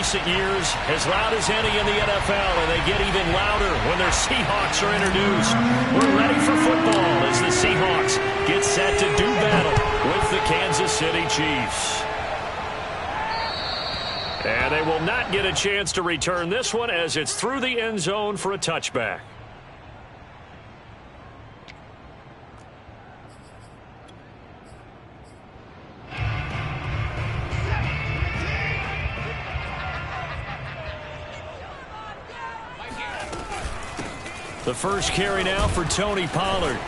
recent years, as loud as any in the NFL, and they get even louder when their Seahawks are introduced. We're ready for football as the Seahawks get set to do battle with the Kansas City Chiefs. And they will not get a chance to return this one as it's through the end zone for a touchback. The first carry now for Tony Pollard.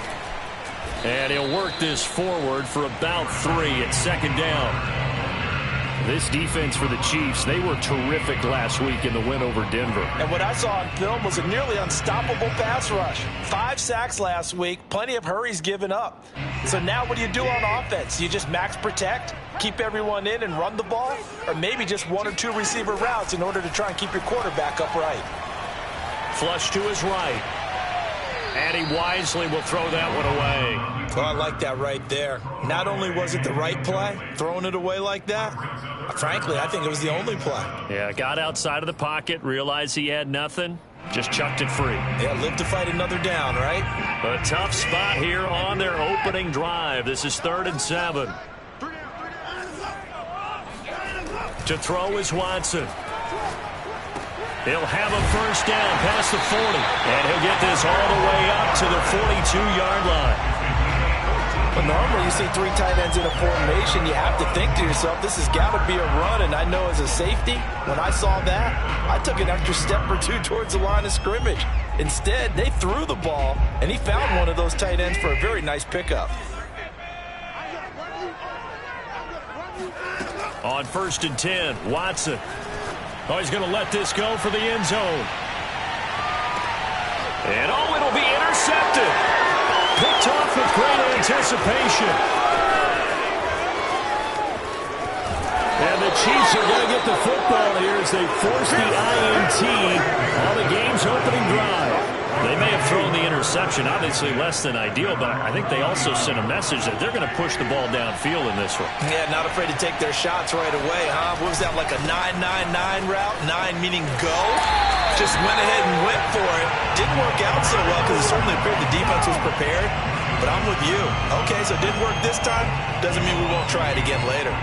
And he'll work this forward for about 3 at second down. This defense for the Chiefs, they were terrific last week in the win over Denver. And what I saw on film was a nearly unstoppable pass rush. 5 sacks last week, plenty of hurries given up. So now what do you do on offense? You just max protect, keep everyone in and run the ball? Or maybe just 1 or 2 receiver routes in order to try and keep your quarterback upright? Flush to his right. And he wisely will throw that one away. Well, I like that right there. Not only was it the right play, throwing it away like that, frankly, I think it was the only play. Yeah, got outside of the pocket, realized he had nothing, just chucked it free. Yeah, live to fight another down, right? A tough spot here on their opening drive. This is 3rd and 7. To throw is Watson. He'll have a first down past the 40. And he'll get this all the way up to the 42-yard line. But normally you see 3 tight ends in a formation, you have to think to yourself, this has got to be a run. And I know as a safety, when I saw that, I took an extra step or 2 towards the line of scrimmage. Instead, they threw the ball, and he found one of those tight ends for a very nice pickup. On 1st and 10, Watson. Oh, he's going to let this go for the end zone. And oh, it'll be intercepted. Picked off with great anticipation. And the Chiefs are going to get the football here as they force the INT on the game's opening drive. They may have thrown the interception, obviously less than ideal, but I think they also sent a message that they're going to push the ball downfield in this one. Yeah, not afraid to take their shots right away, huh? What was that, like a 9-9-9 route? 9 meaning go? Just went ahead and went for it. Didn't work out so well because it certainly appeared the defense was prepared. But I'm with you. Okay, so it didn't work this time. Doesn't mean we won't try it again later.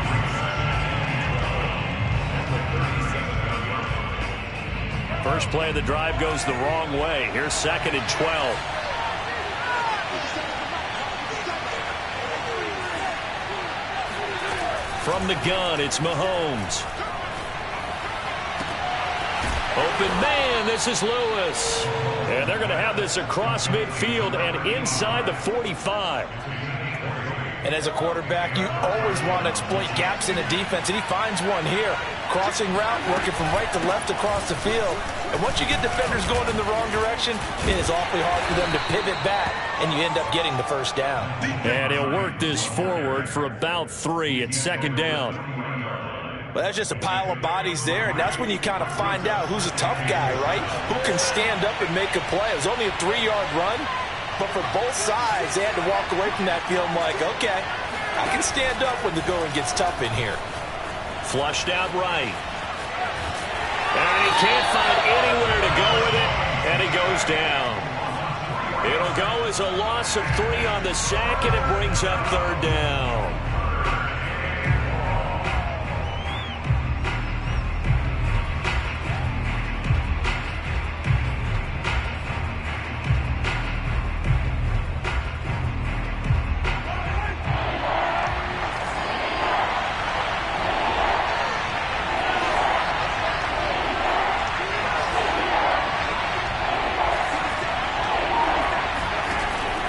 First play of the drive goes the wrong way. Here's 2nd and 12. From the gun, it's Mahomes. Open man, this is Lewis. And they're going to have this across midfield and inside the 45. And as a quarterback, you always want to exploit gaps in a defense, and he finds one here. Crossing route, working from right to left across the field. And once you get defenders going in the wrong direction, it is awfully hard for them to pivot back, and you end up getting the first down. And he'll work this forward for about 3 at 2nd down. Well, that's just a pile of bodies there, and that's when you kind of find out who's a tough guy, right? Who can stand up and make a play. It was only a 3-yard run, but for both sides, they had to walk away from that feeling like, okay, I can stand up when the going gets tough in here. Flushed out right. And he can't find anywhere to go with it, and he goes down. It'll go as a loss of 3 on the sack, and it brings up 3rd down.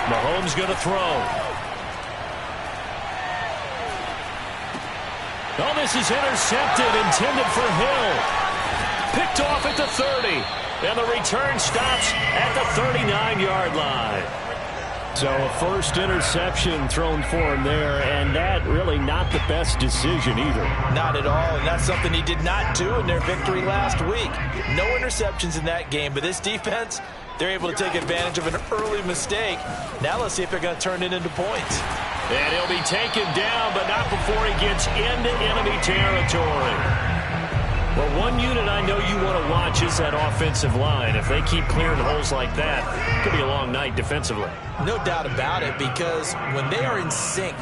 Mahomes going to throw. Oh, this is intercepted, intended for Hill. Picked off at the 30. And the return stops at the 39-yard line. So a first interception thrown for him there, and that really not the best decision either. Not at all, and that's something he did not do in their victory last week. No interceptions in that game, but this defense, they're able to take advantage of an early mistake. Now let's see if they're going to turn it into points. And he'll be taken down, but not before he gets into enemy territory. Well, one unit I know you want to watch is that offensive line. If they keep clearing holes like that, it could be a long night defensively. No doubt about it, because when they are in sync,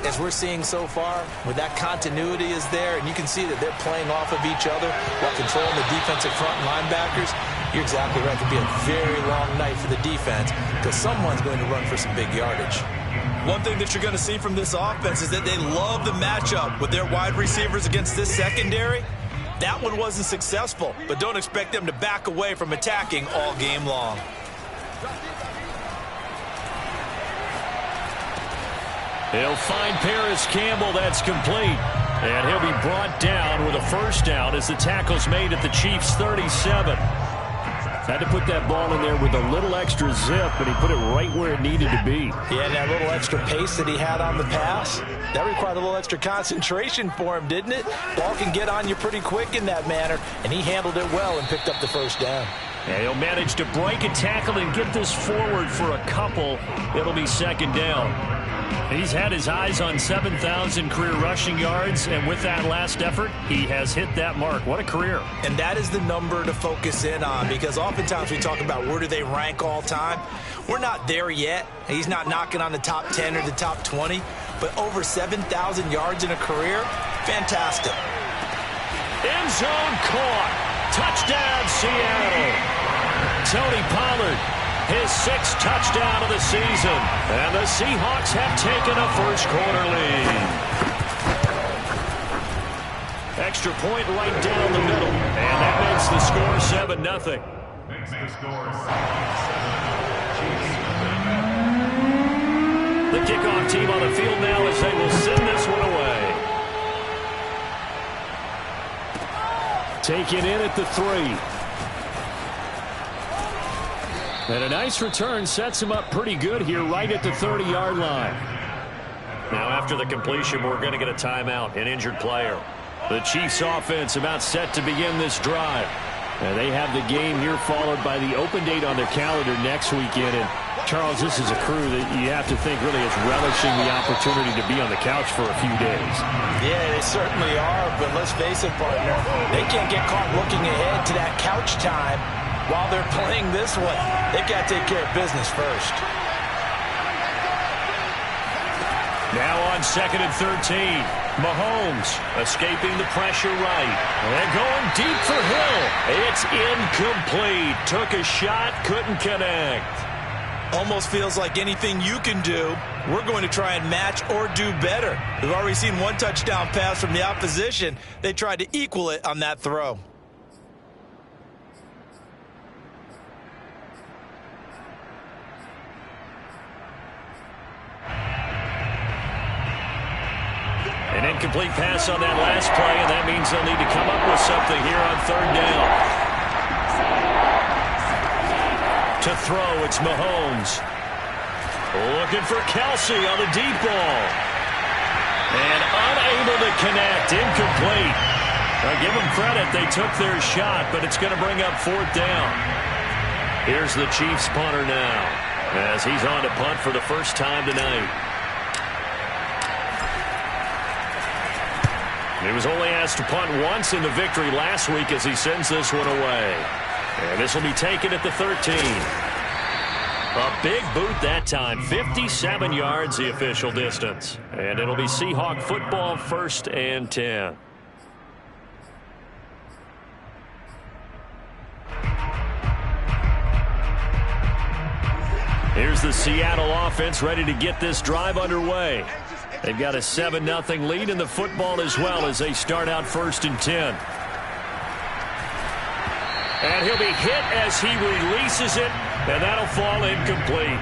as we're seeing so far, where that continuity is there, and you can see that they're playing off of each other while controlling the defensive front linebackers, you're exactly right. It could be a very long night for the defense because someone's going to run for some big yardage. One thing that you're going to see from this offense is that they love the matchup with their wide receivers against this secondary. That one wasn't successful, but don't expect them to back away from attacking all game long. He'll find Paris Campbell. That's complete. And he'll be brought down with a first down as the tackle's made at the Chiefs' 37. Had to put that ball in there with a little extra zip, but he put it right where it needed to be. Yeah, and that little extra pace that he had on the pass, that required a little extra concentration for him, didn't it? Ball can get on you pretty quick in that manner, and he handled it well and picked up the first down. And he'll manage to break a tackle and get this forward for a couple. It'll be second down. He's had his eyes on 7,000 career rushing yards, and with that last effort, he has hit that mark. What a career. And that is the number to focus in on, because oftentimes we talk about where do they rank all time. We're not there yet. He's not knocking on the top 10 or the top 20, but over 7,000 yards in a career, fantastic. End zone caught. Touchdown, Seattle. Tony Pollard, his 6th touchdown of the season. And the Seahawks have taken a first-quarter lead. Extra point right down the middle. And that makes the score 7-0. The kickoff team on the field now as they will send this one away. Taken in at the 3. And a nice return sets him up pretty good here right at the 30-yard line. Now after the completion, we're going to get a timeout, an injured player. The Chiefs offense about set to begin this drive. And they have the game here followed by the open date on their calendar next weekend. And Charles, this is a crew that you have to think really is relishing the opportunity to be on the couch for a few days. Yeah, they certainly are, but let's face it, partner, they can't get caught looking ahead to that couch time while they're playing this one. They've got to take care of business first. Now on 2nd and 13. Mahomes escaping the pressure right. And going deep for Hill. It's incomplete. Took a shot, couldn't connect. Almost feels like anything you can do, we're going to try and match or do better. We've already seen one touchdown pass from the opposition. They tried to equal it on that throw. An incomplete pass on that last play, and that means they'll need to come up with something here on 3rd down. To throw, it's Mahomes. Looking for Kelsey on the deep ball. And unable to connect, incomplete. Now give them credit, they took their shot, but it's going to bring up 4th down. Here's the Chiefs punter now, as he's on to punt for the first time tonight. He was only asked to punt once in the victory last week as he sends this one away. And this will be taken at the 13. A big boot that time. 57 yards the official distance. And it'll be Seahawk football, 1st and 10. Here's the Seattle offense ready to get this drive underway. They've got a 7-0 lead in the football as well as they start out 1st and 10. And he'll be hit as he releases it, and that'll fall incomplete.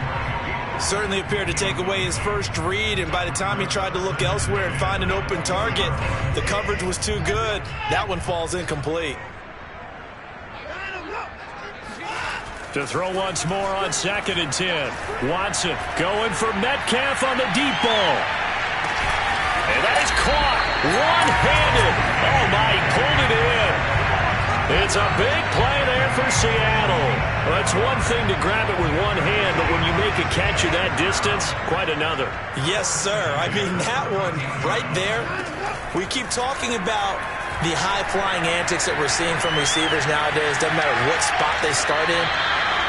Certainly appeared to take away his first read, and by the time he tried to look elsewhere and find an open target, the coverage was too good. That one falls incomplete. To throw once more on 2nd and 10. Watson going for Metcalf on the deep ball. And that is caught one-handed. Oh, my, he pulled it in. It's a big play there for Seattle. Well, it's one thing to grab it with one hand, but when you make a catch of that distance, quite another. Yes, sir. I mean, that one right there, we keep talking about The high-flying antics that we're seeing from receivers nowadays, doesn't matter what spot they start in,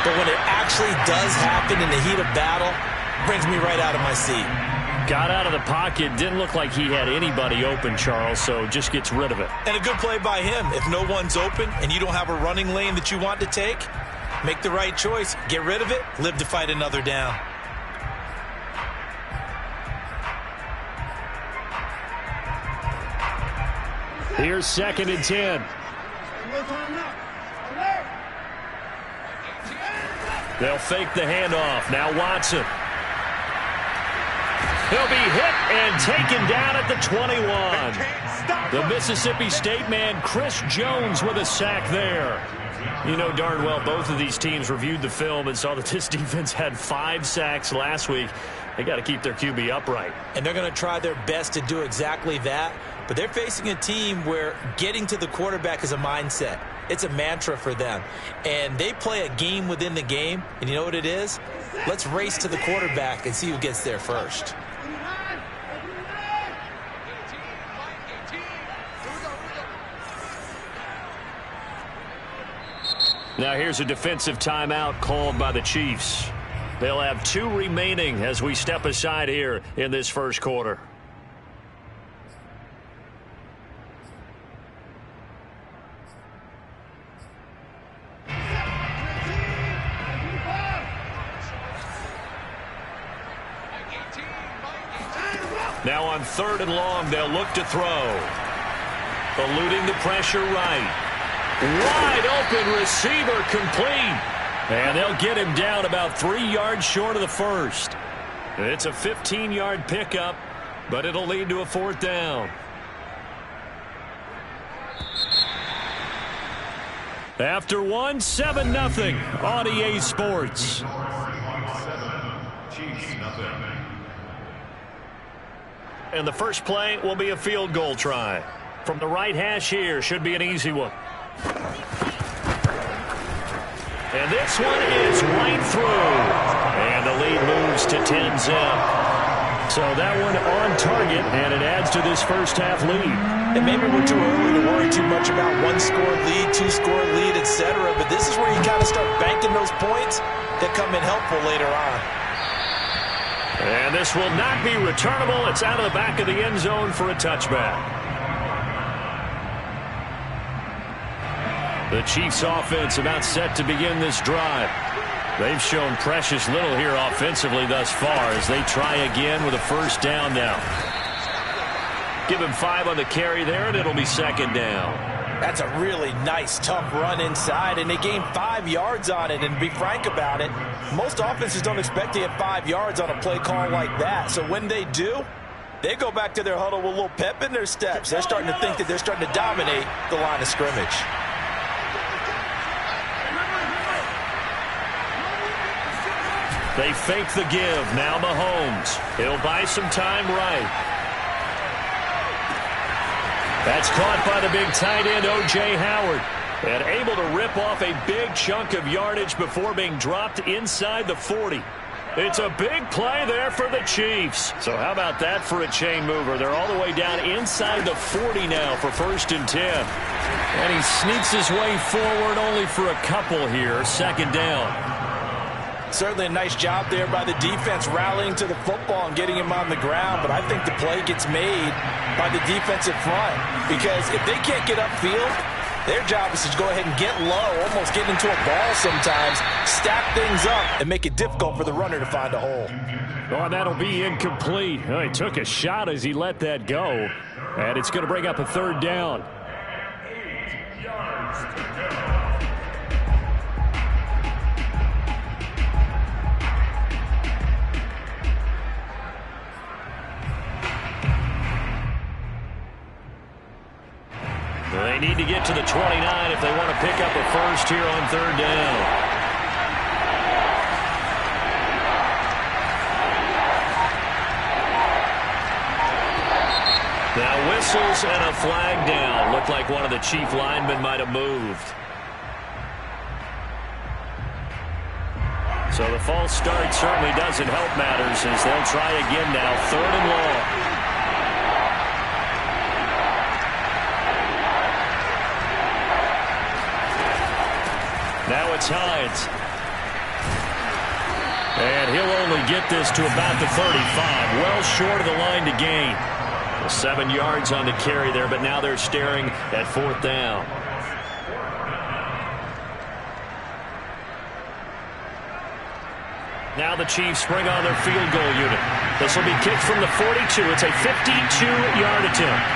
but when it actually does happen in the heat of battle, it brings me right out of my seat. Got out of the pocket, didn't look like he had anybody open, Charles, so just gets rid of it. And a good play by him. If no one's open and you don't have a running lane that you want to take, make the right choice. Get rid of it, live to fight another down. Here's 2nd and 10. They'll fake the handoff. Now Watson. He'll be hit and taken down at the 21. The Mississippi State man, Chris Jones, with a sack there. You know darn well both of these teams reviewed the film and saw that this defense had 5 sacks last week. They got to keep their QB upright. And they're going to try their best to do exactly that. But they're facing a team where getting to the quarterback is a mindset. It's a mantra for them. And they play a game within the game. And you know what it is? Let's race to the quarterback and see who gets there first. Now here's a defensive timeout called by the Chiefs. They'll have 2 remaining as we step aside here in this first quarter. Now on 3rd and long, they'll look to throw. Eluding the pressure right. Wide open receiver complete. And they'll get him down about 3 yards short of the first. It's a 15-yard pickup, but it'll lead to a 4th down. After 1, 7-0 on EA Sports. And the first play will be a field goal try. From the right hash here, should be an easy one. And this one is right through. And the lead moves to 10-zip. So that one on target, and it adds to this first half lead. And maybe we're too early to worry too much about 1-score lead, 2-score lead, etc. But this is where you kind of start banking those points that come in helpful later on. And this will not be returnable. It's out of the back of the end zone for a touchback. The Chiefs offense about set to begin this drive. They've shown precious little here offensively thus far as they try again with a first down now. Give him 5 on the carry there, and it'll be 2nd down. That's a really nice, tough run inside, and they gained 5 yards on it. And to be frank about it, most offenses don't expect to get 5 yards on a play call like that. So when they do, they go back to their huddle with a little pep in their steps. They're starting to think that they're starting to dominate the line of scrimmage. They fake the give. Now Mahomes. He'll buy some time right. That's caught by the big tight end, O.J. Howard. And able to rip off a big chunk of yardage before being dropped inside the 40. It's a big play there for the Chiefs. So how about that for a chain mover? They're all the way down inside the 40 now for 1st and 10. And he sneaks his way forward only for a couple here. 2nd down. Certainly a nice job there by the defense rallying to the football and getting him on the ground. But I think the play gets made by the defensive front. Because if they can't get upfield, their job is to go ahead and get low, almost get into a ball sometimes, stack things up, and make it difficult for the runner to find a hole. Oh, that'll be incomplete. Oh, he took a shot as he let that go. And it's going to bring up a 3rd down. They need to get to the 29 if they want to pick up a first here on 3rd down. Now whistles and a flag down. Looked like one of the Chief linemen might have moved. So the false start certainly doesn't help matters as they'll try again now. 3rd and long. Now it's Hines. And he'll only get this to about the 35. Well short of the line to gain. 7 yards on the carry there, but now they're staring at 4th down. Now the Chiefs bring on their field goal unit. This will be kicked from the 42. It's a 52-yard attempt.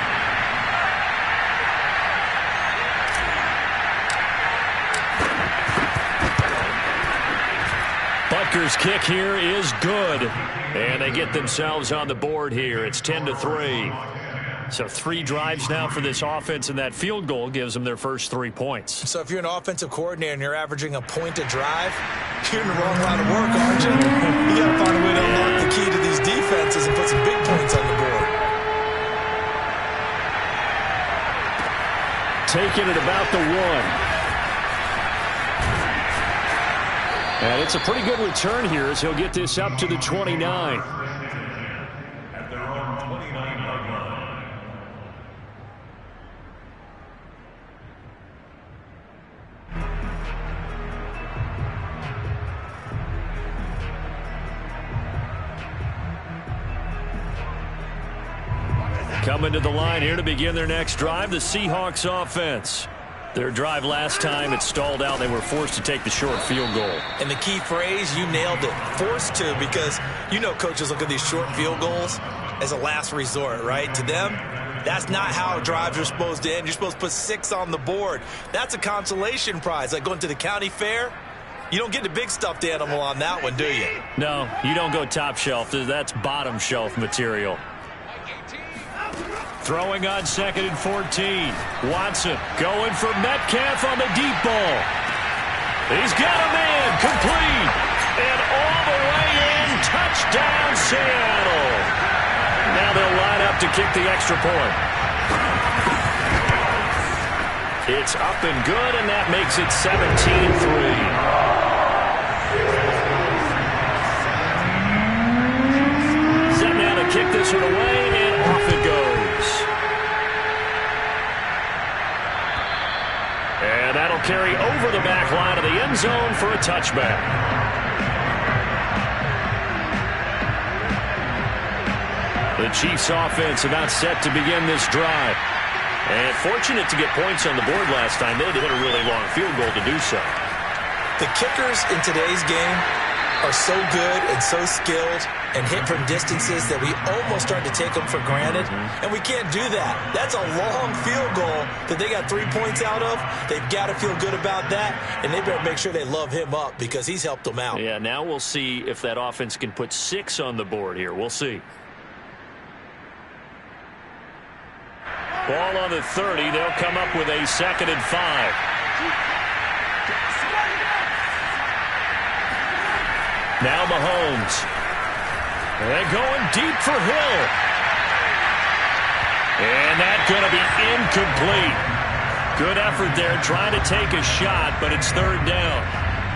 Butker's kick here is good. And they get themselves on the board here. It's 10-3. So 3 drives now for this offense, and that field goal gives them their first 3 points. So if you're an offensive coordinator and you're averaging a point a drive, you're in the wrong line of work, aren't you? You got to find a way to unlock the key to these defenses and put some big points on the board. Taking it about the 1. And it's a pretty good return here as he'll get this up to the 29. At their own 29-yard line. Coming to the line here to begin their next drive, the Seahawks offense. Their drive last time, it stalled out. They were forced to take the short field goal. And the key phrase, you nailed it. Forced to, because you know coaches look at these short field goals as a last resort, right? To them, that's not how drives are supposed to end. You're supposed to put 6 on the board. That's a consolation prize. Like going to the county fair, you don't get the big stuffed animal on that one, do you? No, you don't go top shelf. That's bottom shelf material. Throwing on 2nd and 14. Watson going for Metcalf on the deep ball. He's got a man, complete. And all the way in, touchdown Seattle. Now they'll line up to kick the extra point. It's up and good, and that makes it 17-3. Set now to kick this one away, and off it goes. And that'll carry over the back line of the end zone for a touchback. The Chiefs offense about set to begin this drive. And fortunate to get points on the board last time. They had to hit a really long field goal to do so. The kickers in today's game are so good and so skilled and hit from distances that we almost start to take them for granted. And we can't do that. That's a long field goal that they got 3 points out of. They've got to feel good about that, and they better make sure they love him up because he's helped them out. Yeah, now we'll see if that offense can put 6 on the board here. We'll see. Ball on the 30. They'll come up with a 2nd and 5. Now Mahomes. They're going deep for Hill. And that's going to be incomplete. Good effort there trying to take a shot, but it's 3rd down.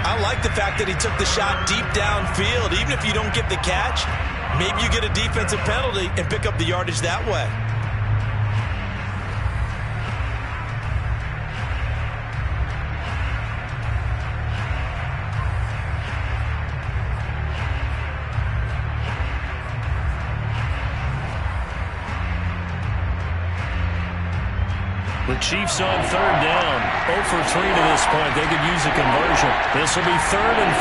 I like the fact that he took the shot deep downfield. Even if you don't get the catch, maybe you get a defensive penalty and pick up the yardage that way. The Chiefs on 3rd down. 0 for 3 to this point. They could use a conversion. This will be 3rd and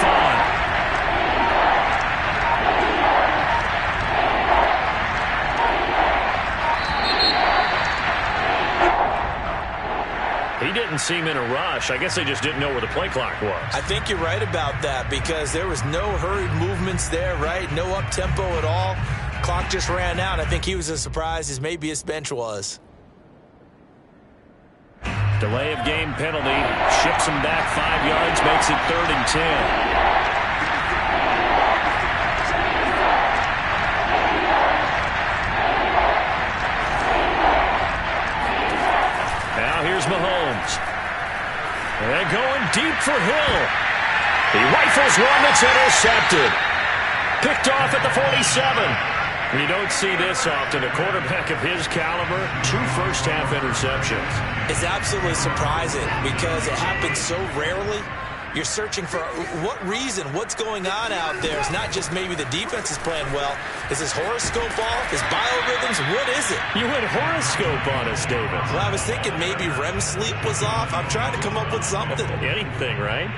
5. He didn't seem in a rush. I guess they just didn't know where the play clock was. I think you're right about that because there was no hurried movements there, right? No up-tempo at all. Clock just ran out. I think he was as surprised as maybe his bench was. Delay of game penalty. Ships him back 5 yards. Makes it 3rd and 10. Now here's Mahomes. And going deep for Hill. He rifles one that's intercepted. Picked off at the 47. You don't see this often. A quarterback of his caliber, 2 first-half interceptions. It's absolutely surprising because it happens so rarely. You're searching for what reason, what's going on out there. It's not just maybe the defense is playing well. Is his horoscope off? His biorhythms? What is it? You went horoscope on us, David. Well, I was thinking maybe REM sleep was off. I'm trying to come up with something. Anything, right?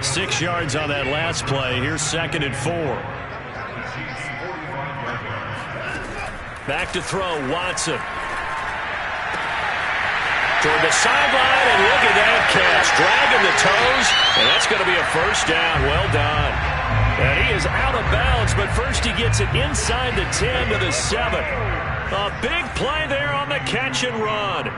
6 yards on that last play. Here's 2nd and 4. Back to throw, Watson. Toward the sideline, and look at that catch. Dragging the toes, and that's going to be a first down. Well done. And he is out of bounds, but first he gets it inside the 10 to the 7. A big play there on the catch and run.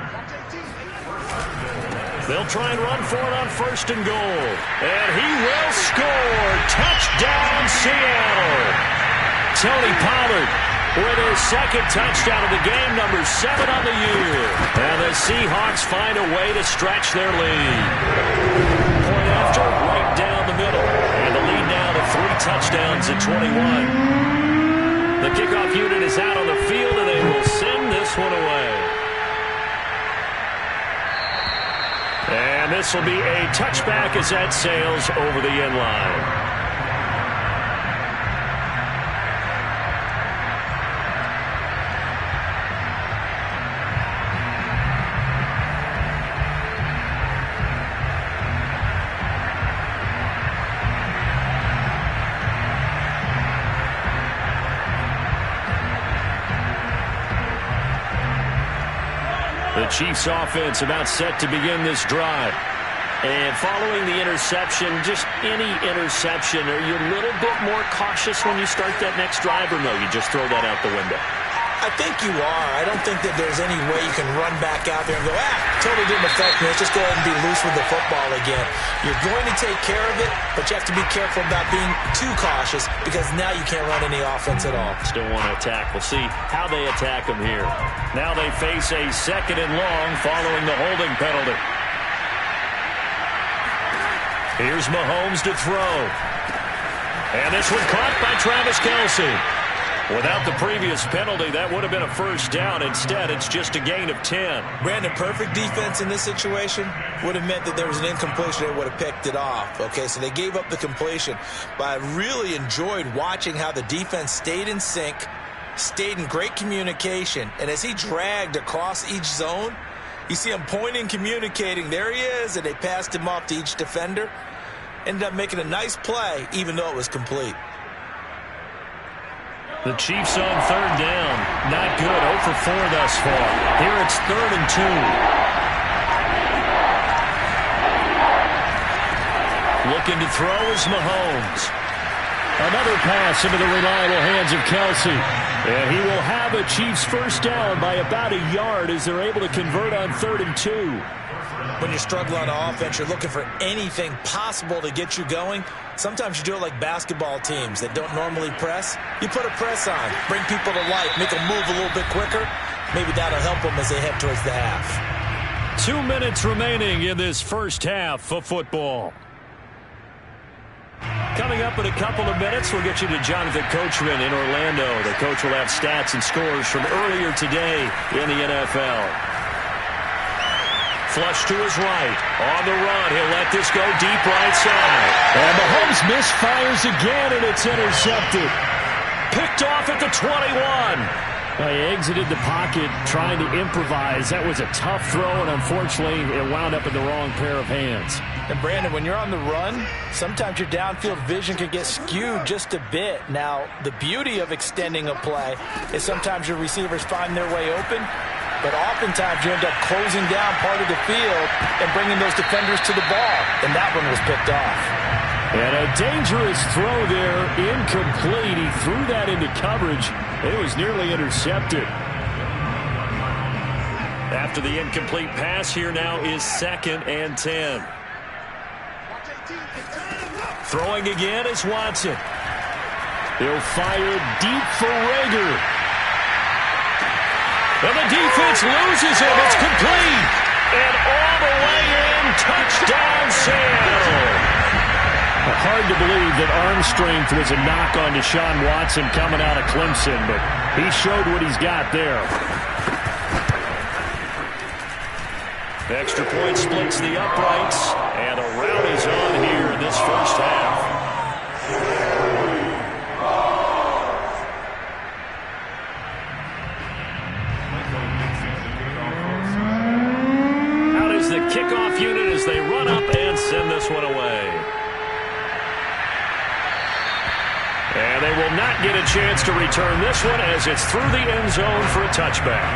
They'll try and run for it on 1st and goal. And he will score. Touchdown, Seattle. Tony Pollard with his 2nd touchdown of the game, number 7 on the year. And the Seahawks find a way to stretch their lead. Point after, right down the middle. And the lead now to 3 touchdowns at 21. The kickoff unit is out on the field, and they will send this one away. And this will be a touchback as that sails over the end line. The Chiefs offense about set to begin this drive. And following the interception, just any interception, are you a little bit more cautious when you start that next drive, or no, you just throw that out the window? I think you are. I don't think that there's any way you can run back out there and go, totally didn't affect me. Let's just go ahead and be loose with the football again. You're going to take care of it, but you have to be careful about being too cautious because now you can't run any offense at all. Still want to attack. We'll see how they attack them here. Now they face a 2nd and long following the holding penalty. Here's Mahomes to throw. And this one caught by Travis Kelce. Without the previous penalty, that would have been a first down. Instead, it's just a gain of 10. Brandon, perfect defense in this situation would have meant that there was an incompletion. They would have picked it off. Okay, so they gave up the completion. But I really enjoyed watching how the defense stayed in sync, stayed in great communication. And as he dragged across each zone, you see him pointing, communicating. There he is, and they passed him off to each defender. Ended up making a nice play, even though it was complete. The Chiefs on 3rd down. Not good. 0 for 4 thus far. Here it's 3rd and 2. Looking to throw is Mahomes. Another pass into the reliable hands of Kelce. And he will have a Chiefs first down by about a yard as they're able to convert on 3rd and 2. When you struggle on offense, you're looking for anything possible to get you going. Sometimes you do it like basketball teams that don't normally press. You put a press on, bring people to life, make them move a little bit quicker. Maybe that'll help them as they head towards the half. 2 minutes remaining in this first half of football. Coming up in a couple of minutes, we'll get you to Jonathan Coachman in Orlando. The coach will have stats and scores from earlier today in the NFL. Flush to his right. On the run. He'll let this go deep right side. And Mahomes misfires again, and it's intercepted. Picked off at the 21. He exited the pocket trying to improvise. That was a tough throw, and unfortunately, it wound up in the wrong pair of hands. And Brandon, when you're on the run, sometimes your downfield vision can get skewed just a bit. Now, the beauty of extending a play is sometimes your receivers find their way open, but oftentimes you end up closing down part of the field and bringing those defenders to the ball, and that one was picked off. And a dangerous throw there, incomplete. He threw that into coverage. It was nearly intercepted. After the incomplete pass, here now is 2nd and 10. Throwing again is Watson. He'll fire deep for Rager. And the defense loses him. It's complete. And all the way in, touchdown Seattle. Hard to believe that arm strength was a knock on Deshaun Watson coming out of Clemson, but he showed what he's got there. Extra point splits the uprights, and a rout is on here in as they run up and send this one away. And they will not get a chance to return this one as it's through the end zone for a touchback.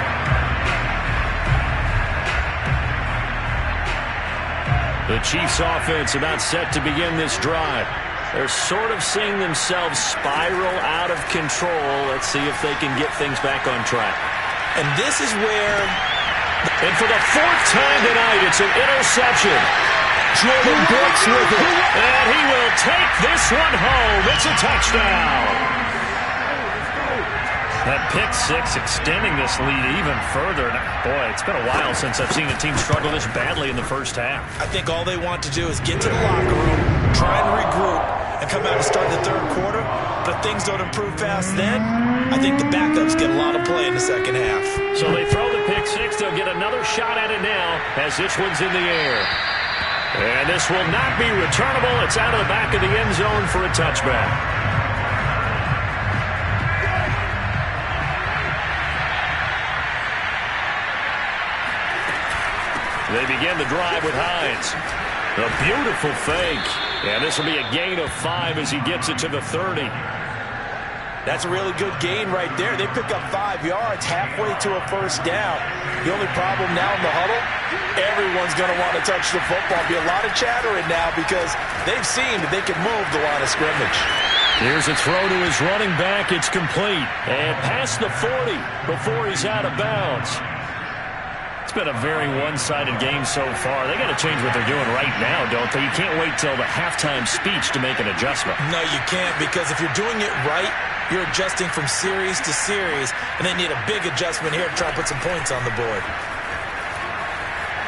The Chiefs offense about set to begin this drive. They're sort of seeing themselves spiral out of control. Let's see if they can get things back on track. And this is where... And for the fourth time tonight, it's an interception. Jordan Brooks with it. And he will take this one home. It's a touchdown. That pick six extending this lead even further. Boy, it's been a while since I've seen a team struggle this badly in the first half. I think all they want to do is get to the locker room, try and regroup, and come out and start the third quarter. But if things don't improve fast then, I think the backups get a lot of play in the second half. So they throw the pick six. They'll get another shot at it now as this one's in the air. And this will not be returnable. It's out of the back of the end zone for a touchback. They begin the drive with Hines. A beautiful fake. And this will be a gain of 5 as he gets it to the 30. That's a really good gain right there. They pick up 5 yards halfway to a first down. The only problem now in the huddle, everyone's going to want to touch the football. Be a lot of chattering now because they've seen that they can move the line of scrimmage. Here's a throw to his running back. It's complete. And past the 40 before he's out of bounds. It's been a very one-sided game so far. They got to change what they're doing right now, don't they? You can't wait till the halftime speech to make an adjustment. No, you can't, because if you're doing it right, you're adjusting from series to series, and they need a big adjustment here to try to put some points on the board.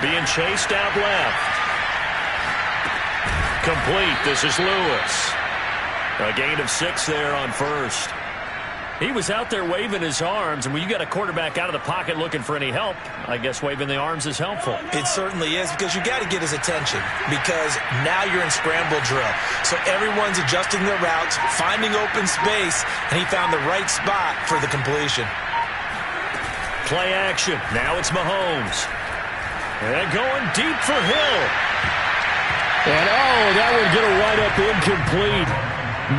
Being chased out left. Complete. This is Lewis. A gain of 6 there on first. He was out there waving his arms, and when you got a quarterback out of the pocket looking for any help, I guess waving the arms is helpful. It certainly is, because you got to get his attention, because now you're in scramble drill. So everyone's adjusting their routes, finding open space, and he found the right spot for the completion. Play action. Now it's Mahomes. And going deep for Hill. And that would get a wide-up incomplete.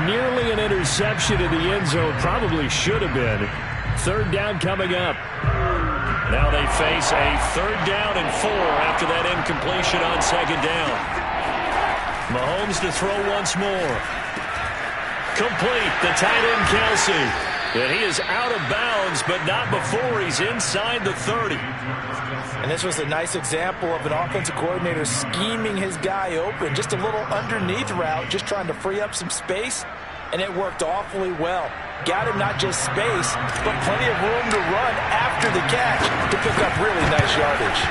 Nearly an interception in the end zone. Probably should have been. Third down coming up. Now they face a 3rd down and 4 after that incompletion on 2nd down. Mahomes to throw once more. Complete. The tight end, Kelsey. And he is out of bounds, but not before he's inside the 30. And this was a nice example of an offensive coordinator scheming his guy open. Just a little underneath route, just trying to free up some space, and it worked awfully well. Got him not just space, but plenty of room to run after the catch to pick up really nice yardage.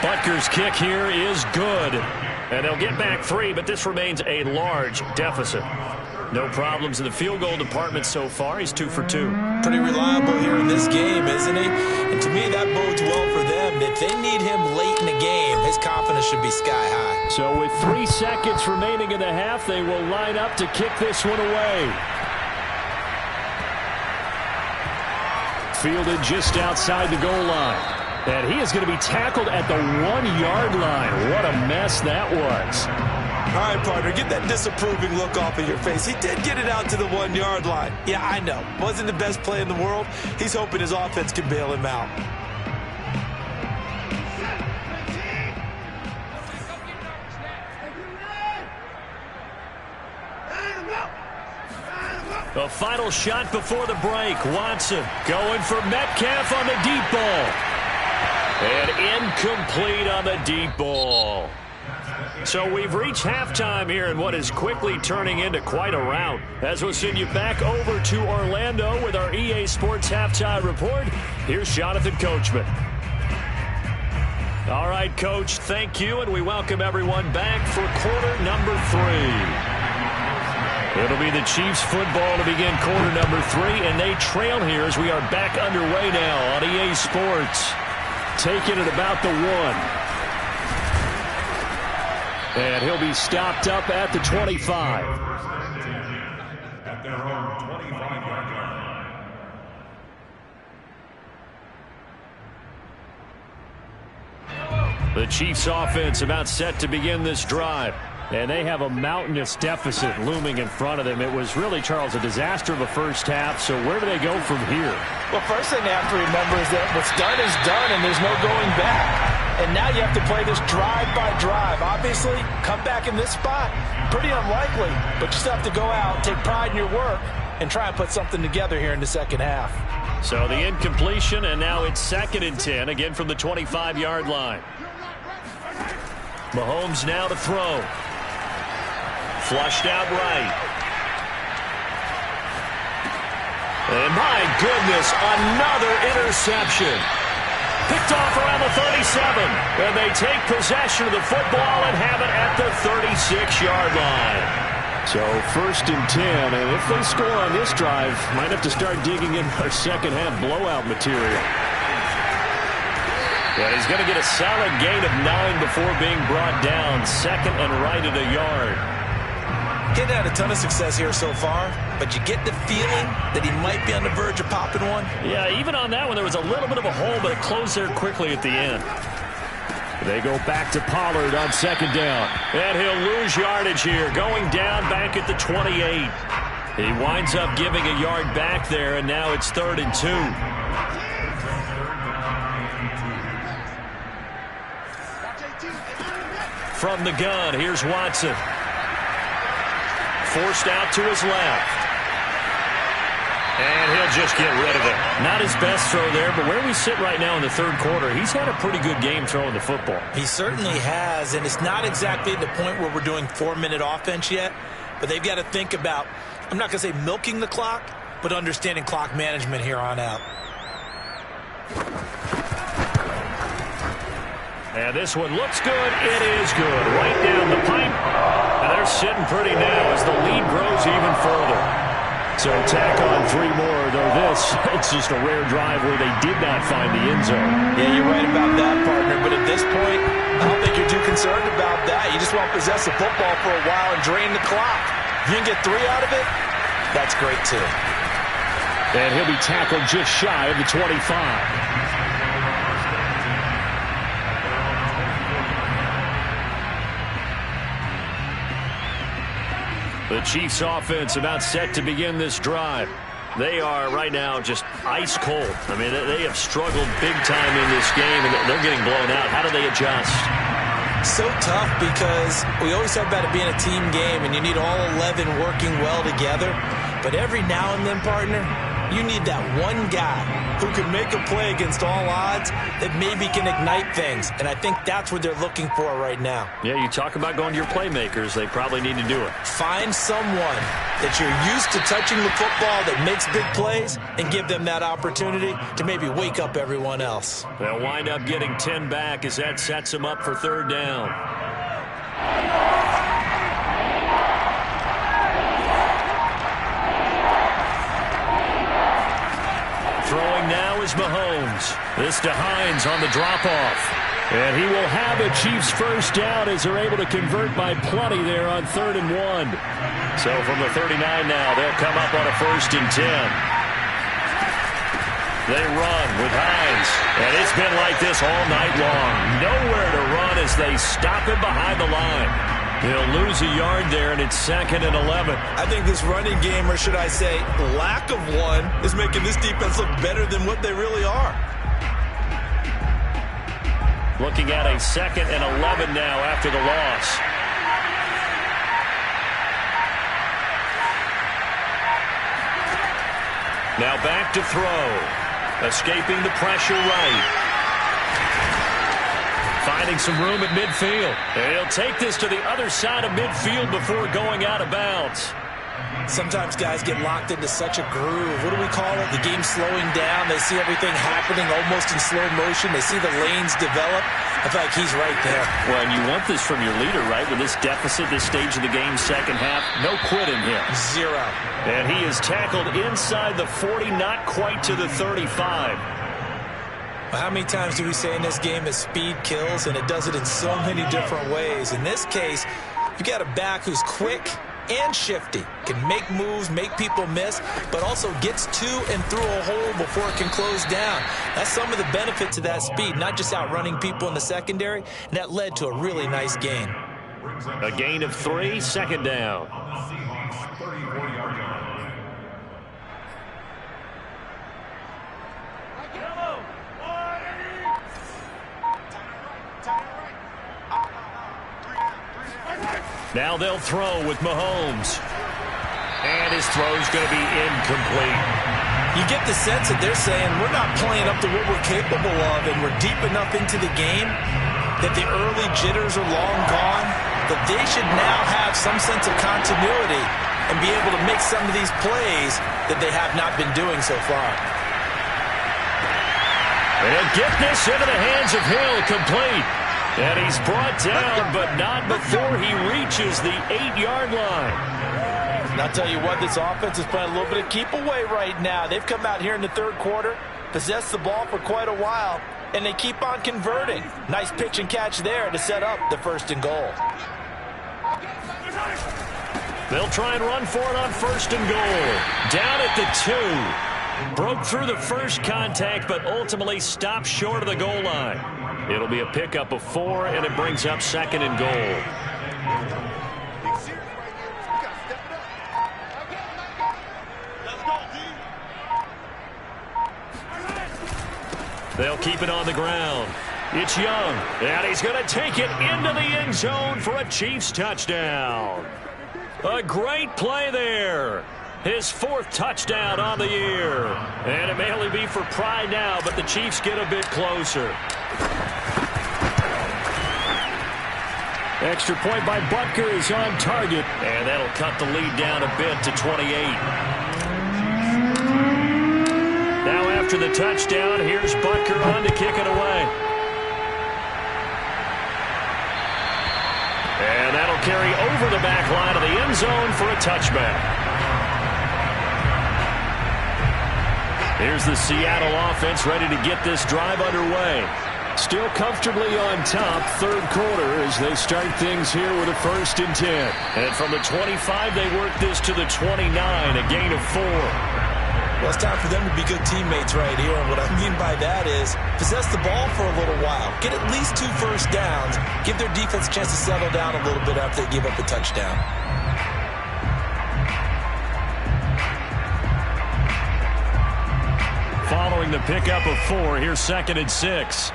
Butker's kick here is good. And they'll get back 3, but this remains a large deficit. No problems in the field goal department so far. He's 2 for 2. Pretty reliable here in this game, isn't he? And to me, that bodes well for them. If they need him late in the game, his confidence should be sky high. So with 3 seconds remaining in the half, they will line up to kick this one away. Fielded just outside the goal line. And he is going to be tackled at the 1-yard line. What a mess that was. All right, partner, get that disapproving look off of your face. He did get it out to the 1-yard line. Yeah, I know. Wasn't the best play in the world. He's hoping his offense can bail him out. The final shot before the break. Watson going for Metcalf on the deep ball. And incomplete on the deep ball. So we've reached halftime here in what is quickly turning into quite a rout. As we'll send you back over to Orlando with our EA Sports Halftime Report, here's Jonathan Coachman. All right, Coach, thank you, and we welcome everyone back for quarter number 3. It'll be the Chiefs football to begin quarter number 3, and they trail here as we are back underway now on EA Sports. Taking it about the 1. And he'll be stopped up at the 25. At their own 25-yard line. The Chiefs offense about set to begin this drive. And they have a mountainous deficit looming in front of them. It was really, Charles, a disaster of a first half. So where do they go from here? Well, first thing they have to remember is that what's done is done, and there's no going back. And now you have to play this drive by drive. Obviously, come back in this spot, pretty unlikely. But you still have to go out, take pride in your work, and try and put something together here in the second half. So the incompletion, and now it's 2nd and 10, again from the 25-yard line. Mahomes now to throw. Flushed out right. And my goodness, another interception. Picked off around the 37. And they take possession of the football and have it at the 36-yard line. So 1st and 10, and if they score on this drive, might have to start digging in our second half blowout material. And he's going to get a solid gain of 9 before being brought down. 2nd and right at a yard. He's had a ton of success here so far, but you get the feeling that he might be on the verge of popping one. Yeah, even on that one, there was a little bit of a hole, but it closed there quickly at the end. They go back to Pollard on 2nd down. And he'll lose yardage here, going down back at the 28. He winds up giving a yard back there, and now it's 3rd and 2. From the gun, here's Watson. Forced out to his left. And he'll just get rid of it. Not his best throw there, but where we sit right now in the 3rd quarter, he's had a pretty good game throwing the football. He certainly has, and it's not exactly at the point where we're doing 4-minute offense yet, but they've got to think about, I'm not going to say milking the clock, but understanding clock management here on out. And this one looks good. It is good. Right down the pipe. And they're sitting pretty now as the lead grows even further. So tack on 3 more, though it's just a rare drive where they did not find the end zone. Yeah, you're right about that, partner. But at this point, I don't think you're too concerned about that. You just want to possess the football for a while and drain the clock. If you can get 3 out of it, that's great, too. And he'll be tackled just shy of the 25. The Chiefs offense about set to begin this drive. They are right now just ice cold. I mean, they have struggled big time in this game, and they're getting blown out. How do they adjust? So tough because we always talk about it being a team game, and you need all 11 working well together. But every now and then, partner, you need that one guy who can make a play against all odds that maybe can ignite things. And I think that's what they're looking for right now. Yeah, you talk about going to your playmakers. They probably need to do it. Find someone that you're used to touching the football that makes big plays and give them that opportunity to maybe wake up everyone else. They'll wind up getting 10 back as that sets them up for 3rd down. Throwing now is Mahomes. This to Hines on the drop-off. And he will have a Chiefs 1st down as they're able to convert by plenty there on 3rd and 1. So from the 39 now, they'll come up on a 1st and 10. They run with Hines. And it's been like this all night long. Nowhere to run as they stop him behind the line. He'll lose a yard there, and it's 2nd and 11. I think this running game, or should I say lack of one, is making this defense look better than what they really are. Looking at a 2nd and 11 now after the loss. Now back to throw. Escaping the pressure right. Finding some room at midfield. And he'll take this to the other side of midfield before going out of bounds. Sometimes guys get locked into such a groove. What do we call it? The game's slowing down. They see everything happening almost in slow motion. They see the lanes develop. I feel like he's right there. Well, and you want this from your leader, right? With this deficit, this stage of the game, second half, no quitting him. 0. And he is tackled inside the 40, not quite to the 35. How many times do we say in this game that speed kills, and it does it in so many different ways? In this case, you got a back who's quick, and shifty. Can make moves, make people miss, but also gets to and through a hole before it can close down. That's some of the benefits of that speed, not just outrunning people in the secondary, and that led to a really nice gain. A gain of 3, second down. Now they'll throw with Mahomes. And his throw's going to be incomplete. You get the sense that they're saying we're not playing up to what we're capable of, and we're deep enough into the game that the early jitters are long gone, that they should now have some sense of continuity and be able to make some of these plays that they have not been doing so far. And he'll get this into the hands of Hill, complete. And he's brought down, but not before he reaches the 8-yard line. And I'll tell you what, this offense is playing a little bit of keep away right now. They've come out here in the third quarter, possessed the ball for quite a while, and they keep on converting. Nice pitch and catch there to set up the 1st and goal. They'll try and run for it on 1st and goal. Down at the 2. Broke through the first contact, but ultimately stopped short of the goal line. It'll be a pickup of 4, and it brings up 2nd and goal. They'll keep it on the ground. It's Young, and he's going to take it into the end zone for a Chiefs touchdown. A great play there. His 4th touchdown on the year. And it may only be for pride now, but the Chiefs get a bit closer. Extra point by Butker is on target. And that'll cut the lead down a bit to 28. Now after the touchdown, here's Butker on to kick it away. And that'll carry over the back line of the end zone for a touchback. Here's the Seattle offense ready to get this drive underway. Still comfortably on top, third quarter, as they start things here with a 1st and 10. And from the 25, they work this to the 29, a gain of 4. Well, it's time for them to be good teammates right here. And what I mean by that is possess the ball for a little while. Get at least 2 first downs. Give their defense a chance to settle down a little bit after they give up a touchdown. Following the pickup of 4, here's 2nd and 6.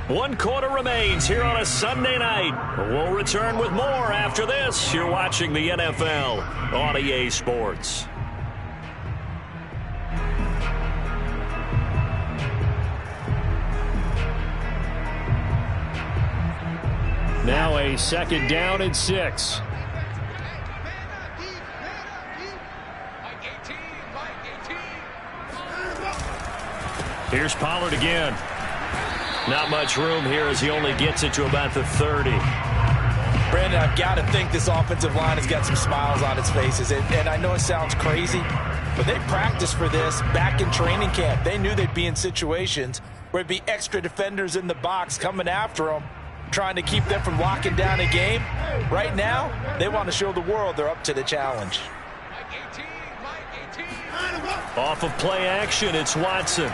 One quarter remains here on a Sunday night. We'll return with more after this. You're watching the NFL on EA Sports. Now a 2nd down and 6. Here's Pollard again. Not much room here as he only gets it to about the 30. Brandon, I've got to think this offensive line has got some smiles on its faces. And I know it sounds crazy, but they practiced for this back in training camp. They knew they'd be in situations where it'd be extra defenders in the box coming after them, trying to keep them from locking down a game. Right now, they want to show the world they're up to the challenge. Off of play action, it's Watson.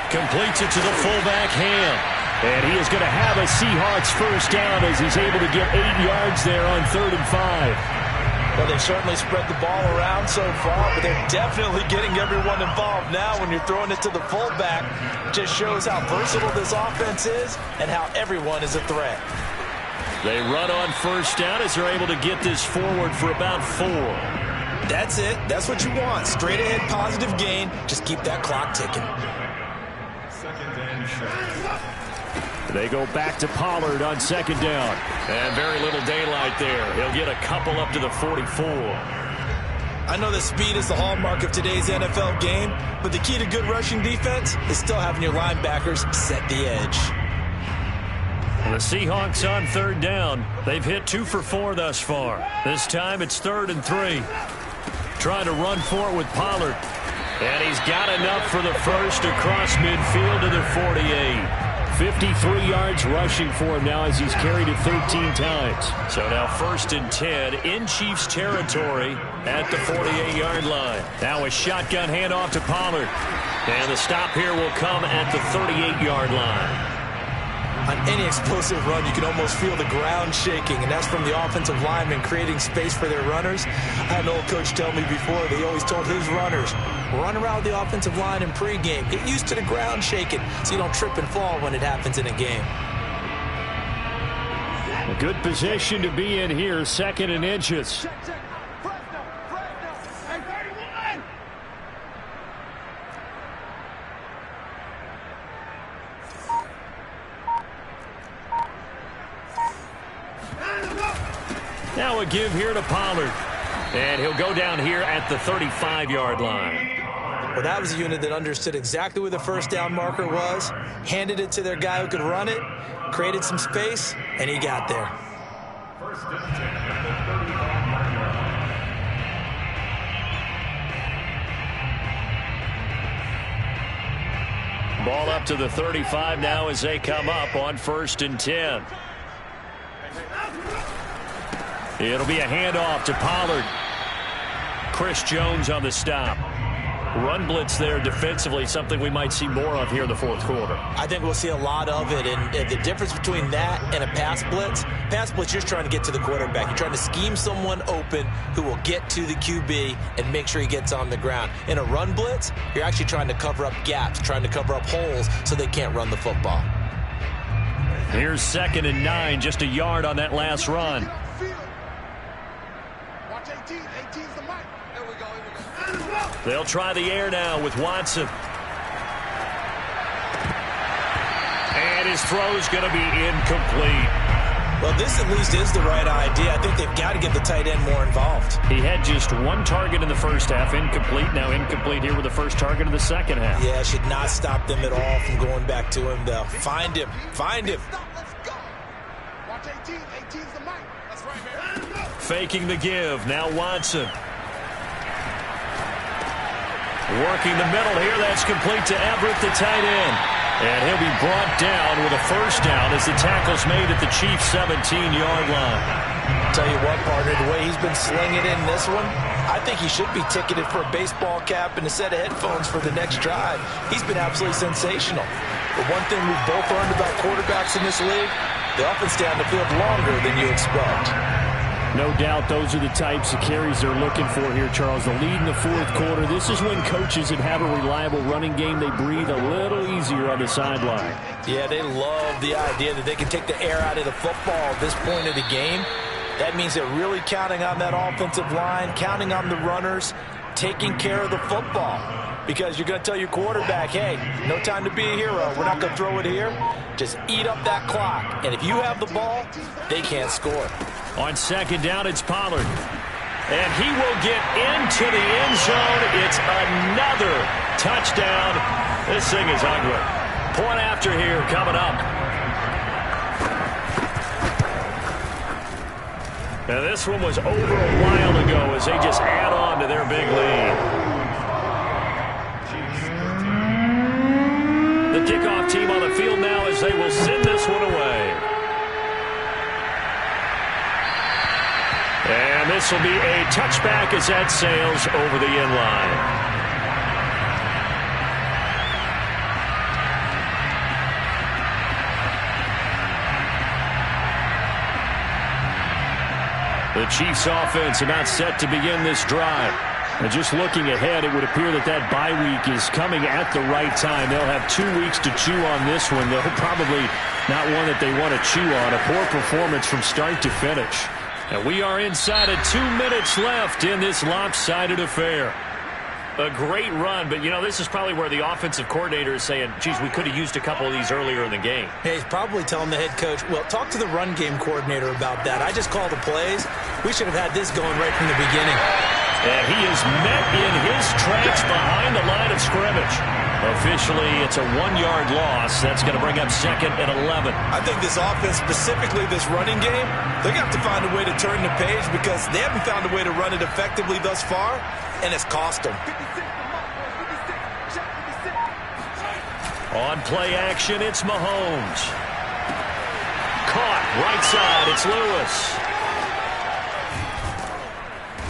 Completes it to the fullback, Ham. And he is going to have a Seahawks first down as he's able to get 8 yards there on 3rd and 5. Well, they've certainly spread the ball around so far, but they're definitely getting everyone involved now when you're throwing it to the fullback. It just shows how versatile this offense is and how everyone is a threat. They run on first down as they're able to get this forward for about 4. That's it. That's what you want. Straight ahead positive gain. Just keep that clock ticking. They go back to Pollard on 2nd down. And very little daylight there. He'll get a couple up to the 44. I know that speed is the hallmark of today's NFL game, but the key to good rushing defense is still having your linebackers set the edge. The Seahawks on 3rd down. They've hit 2 for 4 thus far. This time it's 3rd and 3. Trying to run for it with Pollard. And he's got enough for the first across midfield to the 48. 53 yards rushing for him now as he's carried it 13 times. So now 1st and 10 in Chiefs territory at the 48-yard line. Now a shotgun handoff to Pollard. And the stop here will come at the 38-yard line. On any explosive run, you can almost feel the ground shaking, and that's from the offensive linemen creating space for their runners. I had an old coach tell me before, they always told his runners, run around the offensive line in pregame. Get used to the ground shaking so you don't trip and fall when it happens in a game. A good position to be in here, 2nd and inches. Now a give here to Pollard. And he'll go down here at the 35-yard line. Well, that was a unit that understood exactly where the first down marker was, handed it to their guy who could run it, created some space, and he got there. 1st and 10 at the 35-yard line. Ball up to the 35 now as they come up on 1st and 10. It'll be a handoff to Pollard. Chris Jones on the stop. Run blitz there defensively, something we might see more of here in the 4th quarter. I think we'll see a lot of it, and the difference between that and a pass blitz, you're just trying to get to the quarterback. You're trying to scheme someone open who will get to the QB and make sure he gets on the ground. In a run blitz, you're actually trying to cover up gaps, trying to cover up holes so they can't run the football. Here's 2nd and 9, just a yard on that last run. They'll try the air now with Watson. And his throw's going to be incomplete. Well, this at least is the right idea. I think they've got to get the tight end more involved. He had just 1 target in the first half, incomplete. Now incomplete here with the first target of the second half. Yeah, should not stop them at all from going back to him, though. Find him. Find him. Watch 18. 18's the mic. That's right, man. Faking the give. Now Watson. Working the middle here. That's complete to Everett, the tight end. And he'll be brought down with a first down as the tackle's made at the Chiefs' 17-yard line. I'll tell you what, partner, the way he's been slinging in this one, I think he should be ticketed for a baseball cap and a set of headphones for the next drive. He's been absolutely sensational. But one thing we've both learned about quarterbacks in this league, they often stay on the field longer than you expect. No doubt those are the types of carries they're looking for here, Charles. The lead in the 4th quarter. This is when coaches that have a reliable running game, they breathe a little easier on the sideline. Yeah, they love the idea that they can take the air out of the football at this point of the game. That means they're really counting on that offensive line, counting on the runners, taking care of the football. Because you're going to tell your quarterback, hey, no time to be a hero. We're not going to throw it here. Just eat up that clock. And if you have the ball, they can't score. On 2nd down, it's Pollard. And he will get into the end zone. It's another touchdown. This thing is ugly. Point after here coming up. Now this one was over a while ago as they just add on to their big lead. The kickoff team on the field now as they will send this one away. And this will be a touchback as that sails over the end line. The Chiefs offense about set to begin this drive. And just looking ahead, it would appear that that bye week is coming at the right time. They'll have 2 weeks to chew on this one. They'll probably not one that they want to chew on. A poor performance from start to finish. And we are inside of 2 minutes left in this lopsided affair. A great run, but, you know, this is probably where the offensive coordinator is saying, geez, we could have used a couple of these earlier in the game. Hey, he's probably telling the head coach, well, talk to the run game coordinator about that. I just called the plays. We should have had this going right from the beginning. And he is met in his tracks behind the line of scrimmage. Officially, it's a 1-yard loss. That's going to bring up 2nd and 11. I think this offense, specifically this running game, they're going to have to find a way to turn the page because they haven't found a way to run it effectively thus far, and it's cost them. On play action, it's Mahomes. Caught, right side, it's Lewis.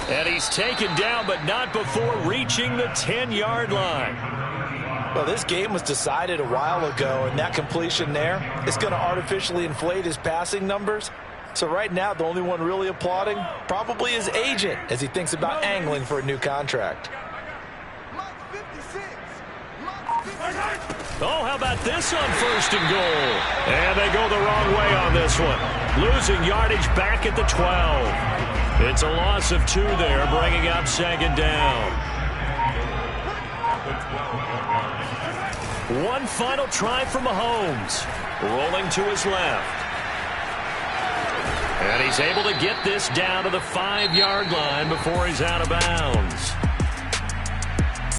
And he's taken down, but not before reaching the 10-yard line. Well, this game was decided a while ago, and that completion there is going to artificially inflate his passing numbers. So right now, the only one really applauding probably his agent as he thinks about angling for a new contract. Oh, how about this on 1st and goal? And they go the wrong way on this one. Losing yardage back at the 12. It's a loss of 2 there, bringing up 2nd down. One final try for Mahomes. Rolling to his left. And he's able to get this down to the 5-yard line before he's out of bounds.